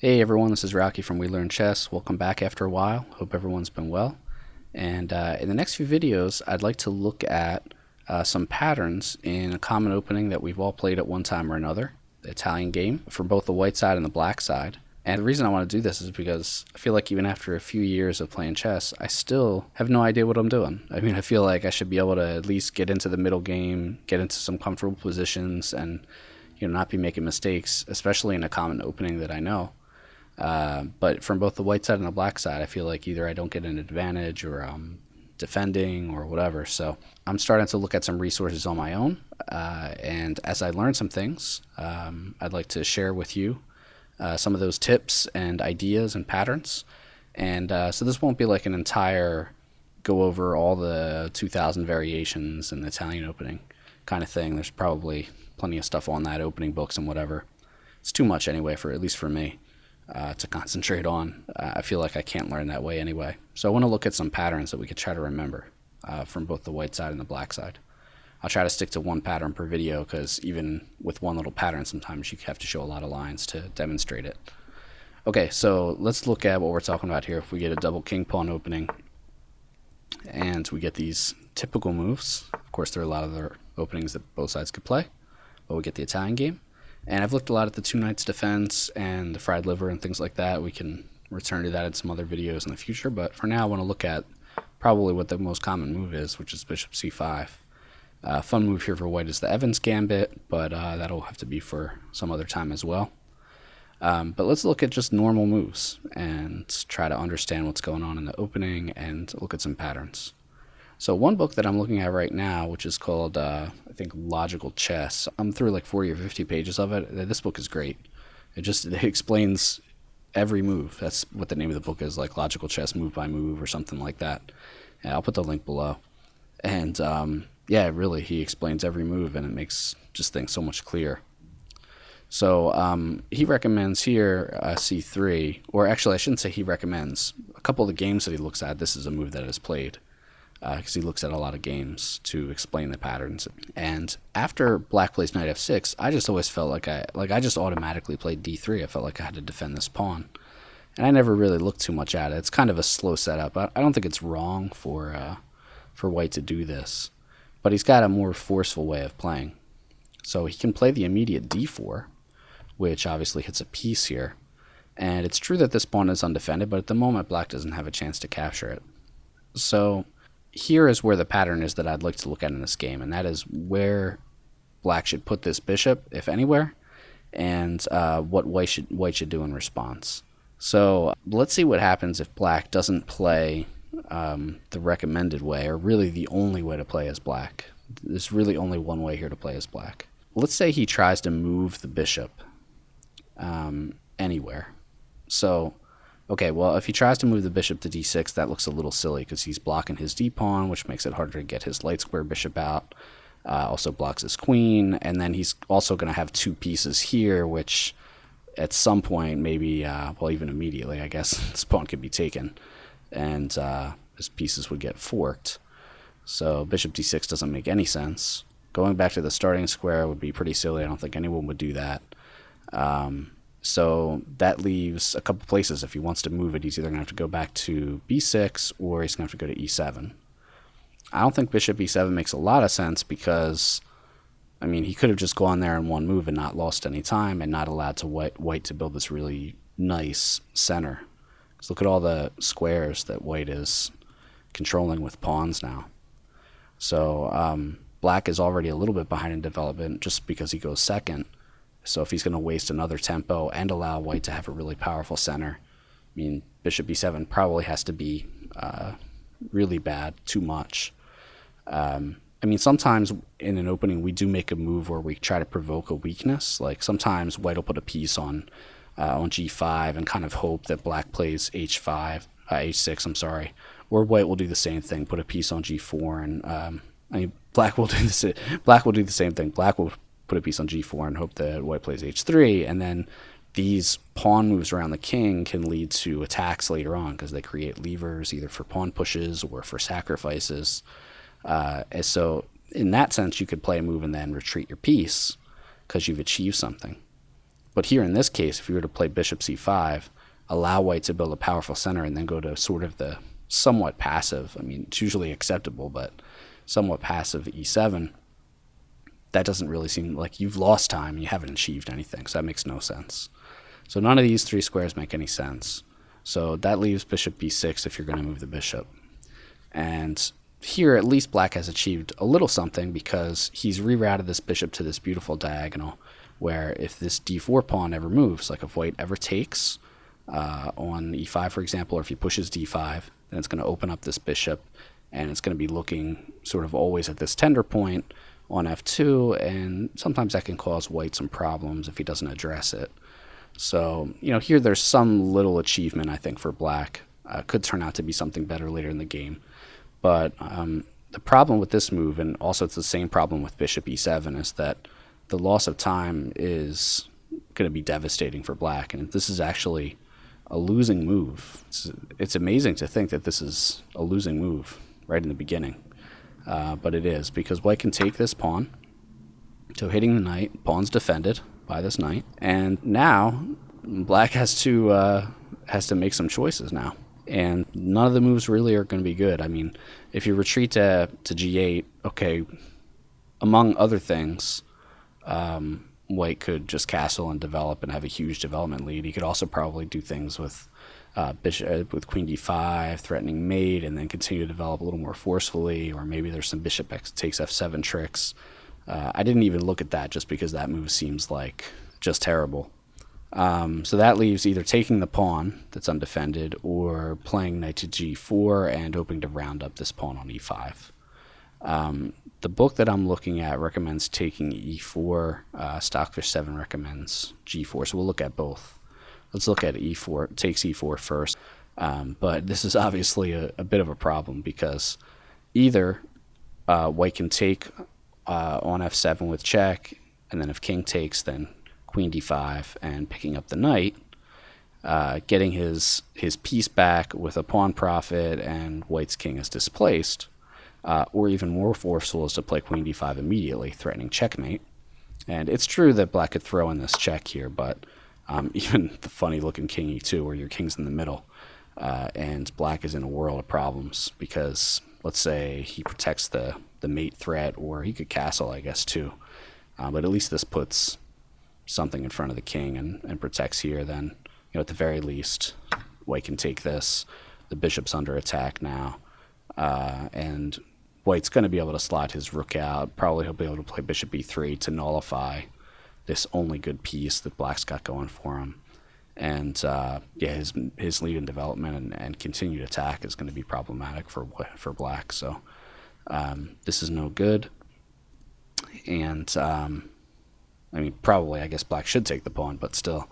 Hey everyone, this is Rocky from We Learn Chess. Welcome back after a while. Hope everyone's been well. And in the next few videos, I'd like to look at some patterns in a common opening that we've all played at one time or another, the Italian game, for both the white side and the black side. And the reason I want to do this is because I feel like even after a few years of playing chess, I still have no idea what I'm doing. I mean, I feel like I should be able to at least get into the middle game, get into some comfortable positions, and not be making mistakes, especially in a common opening that I know. But from both the white side and the black side, I feel like either I don't get an advantage or I'm defending or whatever. So I'm starting to look at some resources on my own. And as I learn some things, I'd like to share with you some of those tips and ideas and patterns. And so this won't be like an entire go over all the 2,000 variations in the Italian opening kind of thing. There's probably plenty of stuff on that, opening books and whatever. It's too much anyway, at least for me. To concentrate on. I feel like I can't learn that way anyway. So I want to look at some patterns that we could try to remember from both the white side and the black side. I'll try to stick to one pattern per video because even with one little pattern, sometimes you have to show a lot of lines to demonstrate it. Okay, so let's look at what we're talking about here. If we get a double king pawn opening and we get these typical moves, of course there are a lot of other openings that both sides could play, but we get the Italian game. And I've looked a lot at the two knights defense and the fried liver and things like that. We can return to that in some other videos in the future, but for now I want to look at probably what the most common move is, which is bishop c5. Fun move here for white is the Evans gambit, but that'll have to be for some other time as well. But let's look at just normal moves and try to understand what's going on in the opening and look at some patterns. So one book that I'm looking at right now, which is called, I think, Logical Chess. I'm through like 40 or 50 pages of it. This book is great. It explains every move. That's what the name of the book is, like Logical Chess Move by Move or something like that. Yeah, I'll put the link below. And yeah, really, he explains every move and it makes just things so much clearer. So he recommends here c3, or actually I shouldn't say he recommends. A couple of the games that he looks at, this is a move that is played. Because he looks at a lot of games to explain the patterns. And after black plays knight f6, I just always felt like I just automatically played d3. I felt like I had to defend this pawn, and I never really looked too much at it. It's kind of a slow setup. I don't think it's wrong for white to do this, but he's got a more forceful way of playing. So he can play the immediate d4, which obviously hits a piece here. And it's true that this pawn is undefended, but at the moment black doesn't have a chance to capture it. So here is where the pattern is that I'd like to look at in this game, and that is where black should put this bishop, if anywhere, and what white should do in response. So let's see what happens if black doesn't play the recommended way, or really the only way to play as black. There's really only one way here to play as black. Let's say he tries to move the bishop anywhere. So okay, well, if he tries to move the bishop to d6, that looks a little silly because he's blocking his d-pawn, which makes it harder to get his light square bishop out. Also blocks his queen, and then he's also going to have two pieces here, which at some point, maybe, well, even immediately, I guess, this pawn could be taken, and his pieces would get forked. So bishop d6 doesn't make any sense. Going back to the starting square would be pretty silly. I don't think anyone would do that. So that leaves a couple places. If he wants to move it, he's either going to have to go back to b6 or he's going to have to go to e7. I don't think bishop e7 makes a lot of sense because, I mean, he could have just gone there in one move and not lost any time and not allowed to white to build this really nice center. Because look at all the squares that white is controlling with pawns now. So black is already a little bit behind in development just because he goes second. So if he's going to waste another tempo and allow white to have a really powerful center, I mean, bishop e7 probably has to be really bad, too much. I mean, sometimes in an opening we do make a move where we try to provoke a weakness. Like sometimes white will put a piece on g5 and kind of hope that black plays h6, I'm sorry. Or white will do the same thing, put a piece on g4, and I mean, black will do the same thing. Black will put a piece on g4 and hope that white plays h3, and then these pawn moves around the king can lead to attacks later on because they create levers either for pawn pushes or for sacrifices. And so in that sense, you could play a move and then retreat your piece because you've achieved something. But here in this case, if you were to play bishop c5, allow white to build a powerful center and then go to sort of the somewhat passive, I mean, it's usually acceptable, but somewhat passive e7, that doesn't really seem like you've lost time and you haven't achieved anything, so that makes no sense. So none of these three squares make any sense. So that leaves bishop b6 if you're going to move the bishop. And here at least black has achieved a little something because he's rerouted this bishop to this beautiful diagonal where if this d4 pawn ever moves, like if white ever takes on e5 for example, or if he pushes d5, then it's going to open up this bishop and it's going to be looking sort of always at this tender point on f2, and sometimes that can cause white some problems if he doesn't address it. So, here there's some little achievement, I think, for black. Could turn out to be something better later in the game. But the problem with this move, and also it's the same problem with bishop e7, is that the loss of time is going to be devastating for black. And this is actually a losing move. It's amazing to think that this is a losing move right in the beginning. But it is, because white can take this pawn. So hitting the knight, pawn's defended by this knight, and now black has to make some choices now, and none of the moves really are going to be good. I mean, if you retreat to g8, okay, among other things, white could just castle and develop and have a huge development lead. He could also probably do things with bishop with queen d5, threatening mate, and then continue to develop a little more forcefully, or maybe there's some bishop takes f7 tricks. I didn't even look at that just because that move seems like just terrible. So that leaves either taking the pawn that's undefended or playing knight to g4 and hoping to round up this pawn on e5. The book that I'm looking at recommends taking e4. Stockfish 7 recommends g4, so we'll look at both. Let's look at e4, takes e4 first. But this is obviously a bit of a problem because either white can take on f7 with check, and then if king takes, then queen d5 and picking up the knight, getting his piece back with a pawn profit and white's king is displaced, or even more forceful is to play queen d5 immediately, threatening checkmate. And it's true that black could throw in this check here, but even the funny looking king e2 where your king's in the middle, and black is in a world of problems because let's say he protects the mate threat, or he could castle, I guess, too. But at least this puts something in front of the king and protects here. Then, at the very least, white can take this. The bishop's under attack now, and white's going to be able to slot his rook out. Probably he'll be able to play bishop e3 to nullify this only good piece that black's got going for him. And his lead in development and continued attack is going to be problematic for black. So this is no good. And I mean, probably I guess black should take the pawn, but still.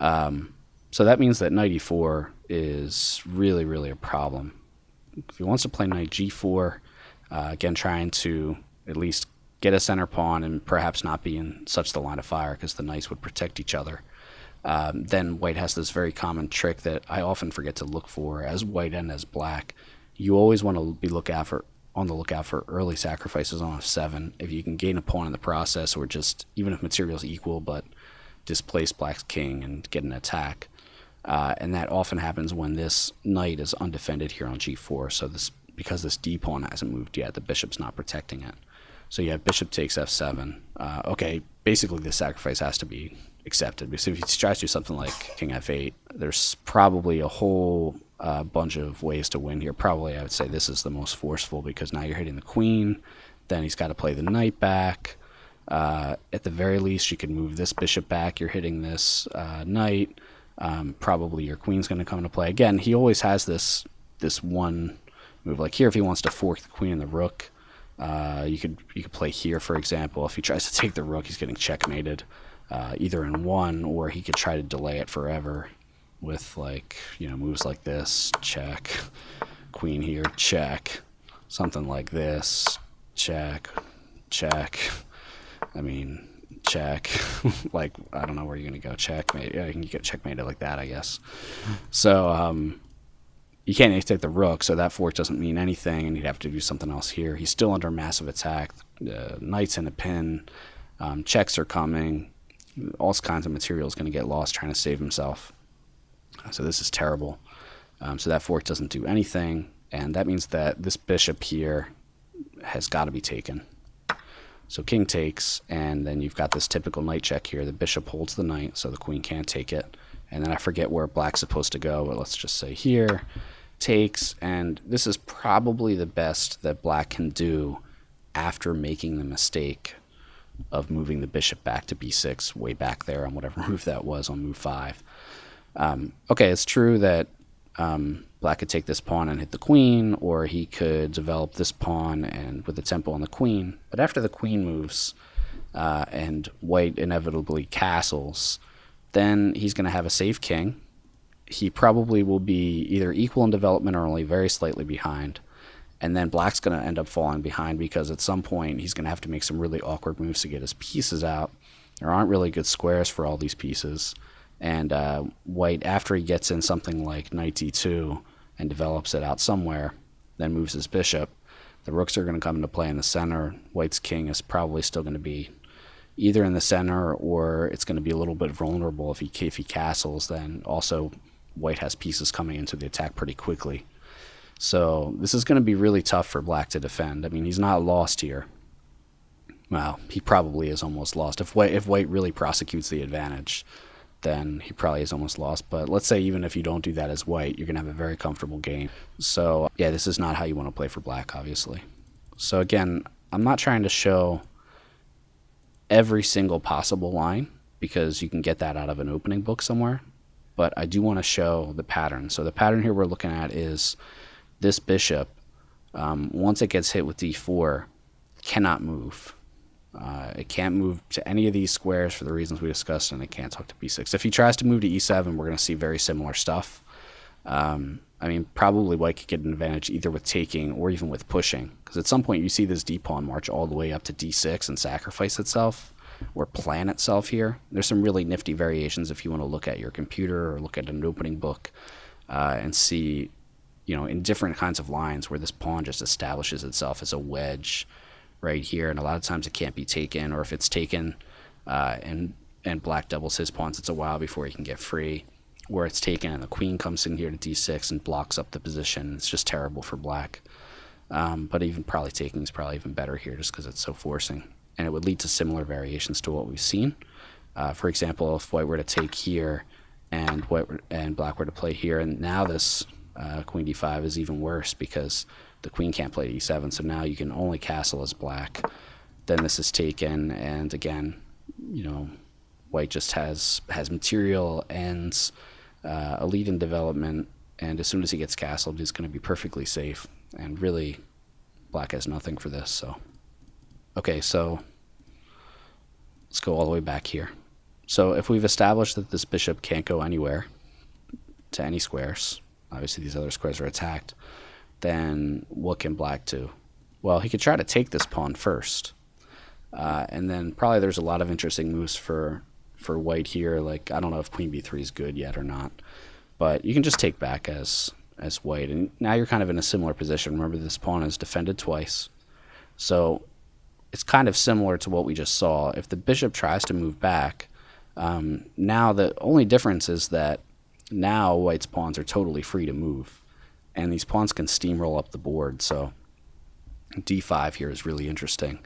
So that means that knight e4 is really, really a problem. If he wants to play knight g4, again trying to at least get a center pawn and perhaps not be in such the line of fire because the knights would protect each other. Then white has this very common trick that I often forget to look for as white and as black. You always want to be on the lookout for early sacrifices on f7. If you can gain a pawn in the process, or just even if material's equal, but displace black's king and get an attack. And that often happens when this knight is undefended here on g4. So because this d pawn hasn't moved yet, the bishop's not protecting it. So you have bishop takes f7. Okay, basically this sacrifice has to be accepted, because if he tries to do something like king f8, there's probably a whole bunch of ways to win here. Probably I would say this is the most forceful, because now you're hitting the queen, then he's got to play the knight back. At the very least, you can move this bishop back. You're hitting this knight. Probably your queen's going to come into play. Again, he always has this one move. Like here, if he wants to fork the queen and the rook, you could play here, for example. If he tries to take the rook, he's getting checkmated, either in one, or he could try to delay it forever with moves like this, check, queen here, check, something like this, check, check. I mean, check. I don't know where you're gonna go. Checkmate. Yeah, you can get checkmated like that, I guess. So you can't take the rook, so that fork doesn't mean anything, and he'd have to do something else here. He's still under massive attack. Knight's in a pin. Checks are coming. all kinds of material is going to get lost trying to save himself. So this is terrible. So that fork doesn't do anything, and that means that this bishop here has got to be taken. So king takes, and then you've got this typical knight check here. The bishop holds the knight, so the queen can't take it. And then I forget where black's supposed to go, but let's just say here, takes, and this is probably the best that black can do after making the mistake of moving the bishop back to b6 way back there on whatever move that was on move 5. Okay, it's true that black could take this pawn and hit the queen, or he could develop this pawn and with the tempo on the queen. But after the queen moves and white inevitably castles, then he's going to have a safe king. He probably will be either equal in development or only very slightly behind. And then black's going to end up falling behind because at some point he's going to have to make some really awkward moves to get his pieces out. There aren't really good squares for all these pieces. And white, after he gets in something like knight d2 and develops it out somewhere, then moves his bishop, the rooks are going to come into play in the center. White's king is probably still going to be either in the center, or it's going to be a little bit vulnerable if he castles. Then also white has pieces coming into the attack pretty quickly. So this is going to be really tough for black to defend. I mean, he's not lost here. Well, he probably is almost lost. If white really prosecutes the advantage, then he probably is almost lost. But let's say even if you don't do that as white, you're going to have a very comfortable game. So yeah, this is not how you want to play for black, obviously. So again, I'm not trying to show every single possible line because you can get that out of an opening book somewhere. But I do want to show the pattern. So the pattern here we're looking at is this bishop, once it gets hit with d4, cannot move. It can't move to any of these squares for the reasons we discussed, and it can't talk to b6. If he tries to move to e7, we're going to see very similar stuff. I mean, probably white could get an advantage either with taking or even with pushing, because at some point you see this d-pawn march all the way up to d6 and sacrifice itself, or plan itself here. There's some really nifty variations if you want to look at your computer or look at an opening book and see, in different kinds of lines where this pawn just establishes itself as a wedge right here, and a lot of times it can't be taken, or if it's taken and black doubles his pawns, it's a while before he can get free, or it's taken and the queen comes in here to d6 and blocks up the position. It's just terrible for black. But even probably taking is probably even better here just because it's so forcing, and it would lead to similar variations to what we've seen. For example, if white were to take here and black were to play here, and now this queen d5 is even worse because the queen can't play e7, so now you can only castle as black. Then this is taken, and again, white just has material ends, a lead in development, and as soon as he gets castled, he's going to be perfectly safe, and really, black has nothing for this. So, okay, so let's go all the way back here. So if we've established that this bishop can't go anywhere to any squares, obviously these other squares are attacked, then what can black do? Well, he could try to take this pawn first. And then probably there's a lot of interesting moves for white here. Like, I don't know if queen b3 is good yet or not. But you can just take back as white. And now you're kind of in a similar position. Remember, this pawn is defended twice. So it's kind of similar to what we just saw. If the bishop tries to move back, now the only difference is that now white's pawns are totally free to move. And these pawns can steamroll up the board, so d5 here is really interesting.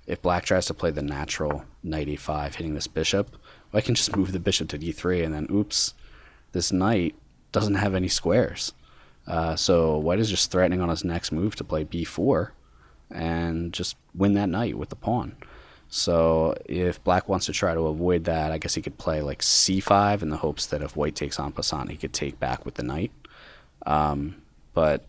If black tries to play the natural knight a5 hitting this bishop, well, I can just move the bishop to d3, and then oops, this knight doesn't have any squares. So white is just threatening on his next move to play b4 and just win that knight with the pawn. So if black wants to try to avoid that, I guess he could play like c5 in the hopes that if white takes en passant, he could take back with the knight. But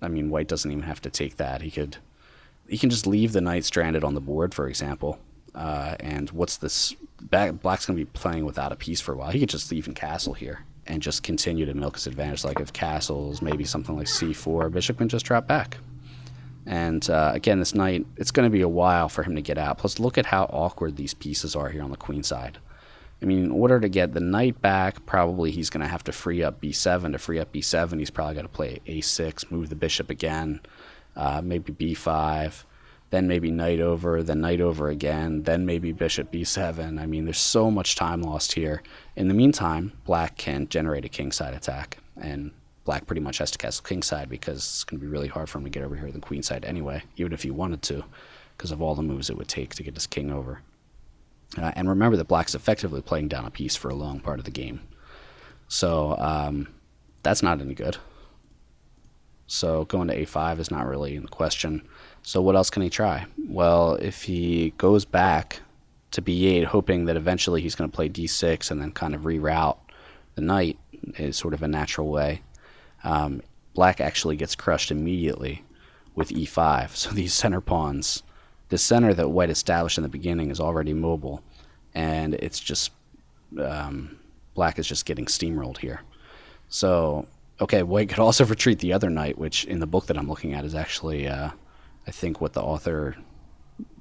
I mean, white doesn't even have to take that. He can just leave the knight stranded on the board, for example. And what's this? Black's going to be playing without a piece for a while. He could just even castle here and just continue to milk his advantage. Like if castles, maybe something like c4, bishop can just drop back. And again, this knight, it's going to be a while for him to get out. Plus, look at how awkward these pieces are here on the queen side. I mean, in order to get the knight back, probably he's going to have to free up b7. To free up b7, he's probably got to play a6, move the bishop again, maybe b5. then maybe knight over, then knight over again, then maybe bishop b7. I mean, there's so much time lost here. In the meantime, black can generate a kingside attack, and black pretty much has to castle kingside because it's going to be really hard for him to get over here to the queenside anyway, even if he wanted to, because of all the moves it would take to get his king over. And remember that black's effectively playing down a piece for a long part of the game. So that's not any good. So going to a5 is not really in the question. So what else can he try? Well, if he goes back to b8, hoping that eventually he's going to play d6 and then kind of reroute the knight is sort of a natural way. Black actually gets crushed immediately with e5. So these center pawns, the center that white established in the beginning is already mobile, and it's just black is just getting steamrolled here. So okay, white could also retreat the other knight, which in the book that I'm looking at is actually I think what the author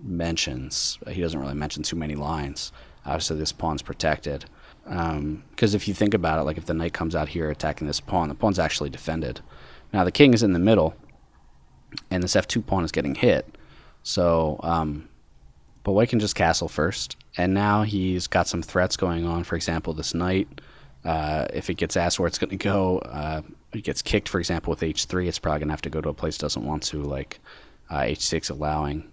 mentions. He doesn't really mention too many lines. Obviously this pawn's protected, because if you think about it, like if the knight comes out here attacking this pawn, the pawn's actually defended. Now the king is in the middle, and this f2 pawn is getting hit. So, but white can just castle first, and now he's got some threats going on. For example, this knight, if it gets asked where it's going to go, it gets kicked, for example, with h3, it's probably going to have to go to a place it doesn't want to, like h6 allowing.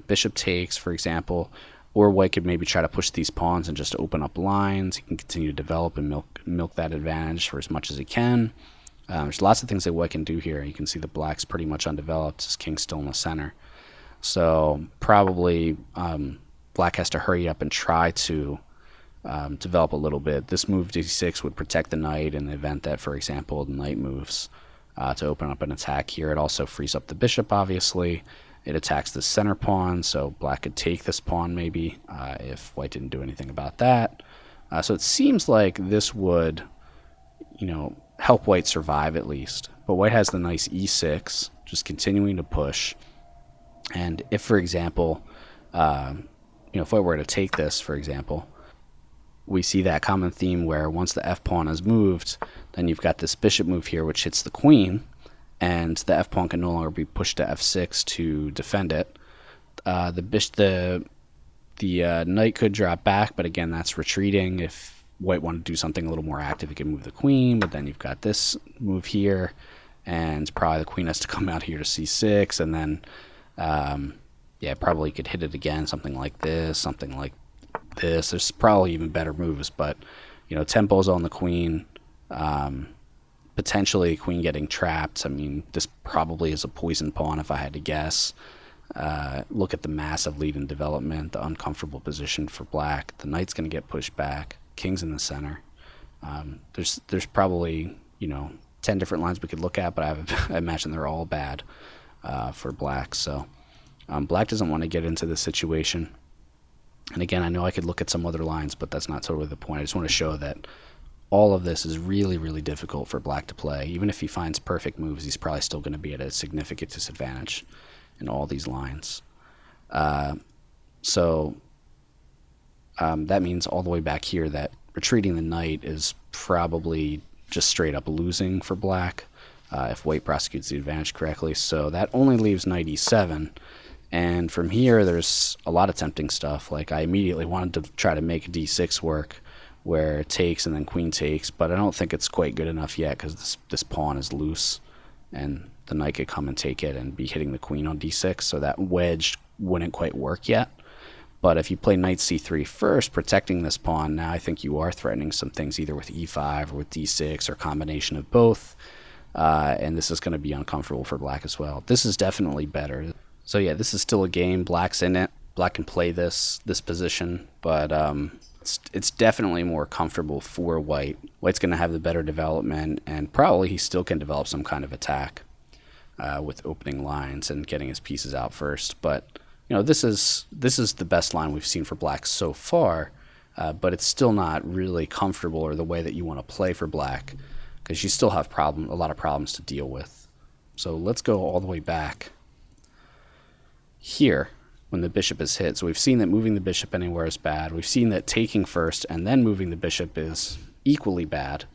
Bishop takes, for example, or white could maybe try to push these pawns and just open up lines. He can continue to develop and milk that advantage for as much as he can. There's lots of things that white can do here. You can see the black's pretty much undeveloped. His king's still in the center. So probably black has to hurry up and try to develop a little bit. This move d6 would protect the knight in the event that, for example, the knight moves to open up an attack here. It also frees up the bishop, obviously. It attacks the center pawn, so black could take this pawn maybe if white didn't do anything about that. So it seems like this would, help white survive at least. But white has the nice e6, just continuing to push. And if, for example, if white were to take this, for example, we see that common theme where once the f-pawn is moved, then you've got this bishop move here which hits the queen, and the f-pawn can no longer be pushed to f6 to defend it. The knight could drop back, but again, that's retreating. If white wanted to do something a little more active, he could move the queen, but then you've got this move here, and probably the queen has to come out here to c6, and then probably could hit it again, something like this, something like this. There's probably even better moves, but tempo's on the queen. Potentially queen getting trapped. I mean, this probably is a poison pawn if I had to guess. Look at the massive lead in development, the uncomfortable position for black. The knight's going to get pushed back. King's in the center. There's probably 10 different lines we could look at, but I imagine they're all bad for black. So black doesn't want to get into this situation. And again, I know I could look at some other lines, but that's not totally the point. I just want to show that all of this is really, really difficult for black to play. Even if he finds perfect moves, he's probably still going to be at a significant disadvantage in all these lines. So that means all the way back here that retreating the knight is probably just straight up losing for black if white prosecutes the advantage correctly. So that only leaves knight e7. And from here, there's a lot of tempting stuff. Like I immediately wanted to try to make d6 work, where it takes and then queen takes, but I don't think it's quite good enough yet because this pawn is loose and the knight could come and take it and be hitting the queen on d6, so that wedge wouldn't quite work yet. But if you play knight c3 first, protecting this pawn, now I think you are threatening some things either with e5 or with d6 or combination of both, and this is going to be uncomfortable for black as well. This is definitely better. So yeah, this is still a game. Black's in it. Black can play this position, but it's definitely more comfortable for white. White's going to have the better development, and probably he still can develop some kind of attack with opening lines and getting his pieces out first. But this is the best line we've seen for black so far, but it's still not really comfortable or the way that you want to play for black, because you still have a lot of problems to deal with. So let's go all the way back here when the bishop is hit. So we've seen that moving the bishop anywhere is bad. We've seen that taking first and then moving the bishop is equally bad.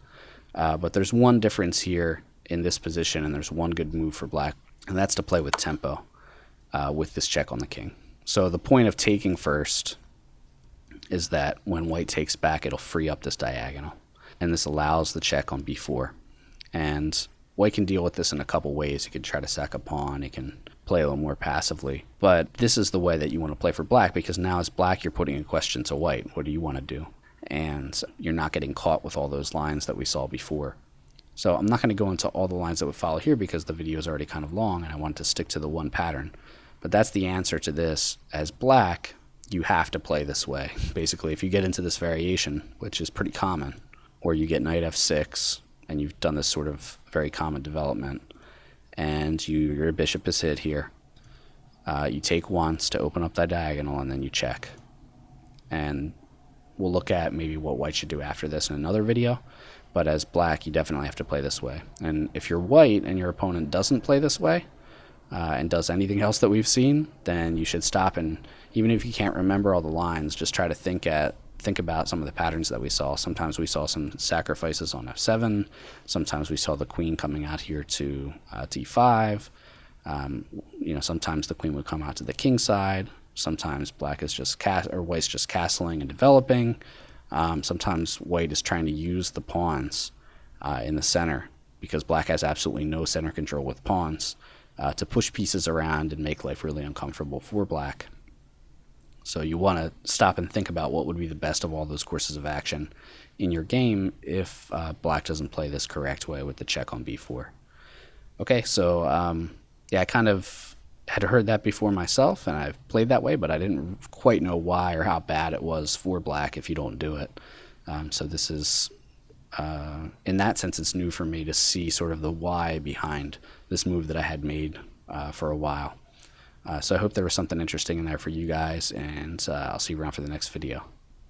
But there's one difference here in this position, and there's one good move for black, and that's to play with tempo. with this check on the king. So the point of taking first is that when white takes back, it'll free up this diagonal, and this allows the check on b4. And white can deal with this in a couple ways. He can try to sack a pawn, he can play a little more passively, but this is the way that you want to play for black, because now as black you're putting a question to white. What do you want to do? And you're not getting caught with all those lines that we saw before. So I'm not going to go into all the lines that would follow here because the video is already kind of long and I want to stick to the one pattern. But that's the answer to this. As black, you have to play this way. Basically, if you get into this variation, which is pretty common, or you get knight f6, and you've done this sort of very common development, and your bishop is hit here, you take once to open up that diagonal, and then you check. And we'll look at maybe what white should do after this in another video. But as black, you definitely have to play this way. And if you're white and your opponent doesn't play this way and does anything else that we've seen, then you should stop, and even if you can't remember all the lines, just try to think about some of the patterns that we saw. Sometimes we saw some sacrifices on f7. Sometimes we saw the queen coming out here to d5. Sometimes the queen would come out to the king side. Sometimes black is just white's just castling and developing. Sometimes white is trying to use the pawns in the center, because black has absolutely no center control with pawns, to push pieces around and make life really uncomfortable for black. So you want to stop and think about what would be the best of all those courses of action in your game if black doesn't play this correct way with the check on b4. Okay, so I kind of had heard that before myself, and I've played that way, but I didn't quite know why or how bad it was for black if you don't do it. So this is, in that sense, it's new for me to see sort of the why behind this move that I had made for a while. So I hope there was something interesting in there for you guys, and I'll see you around for the next video.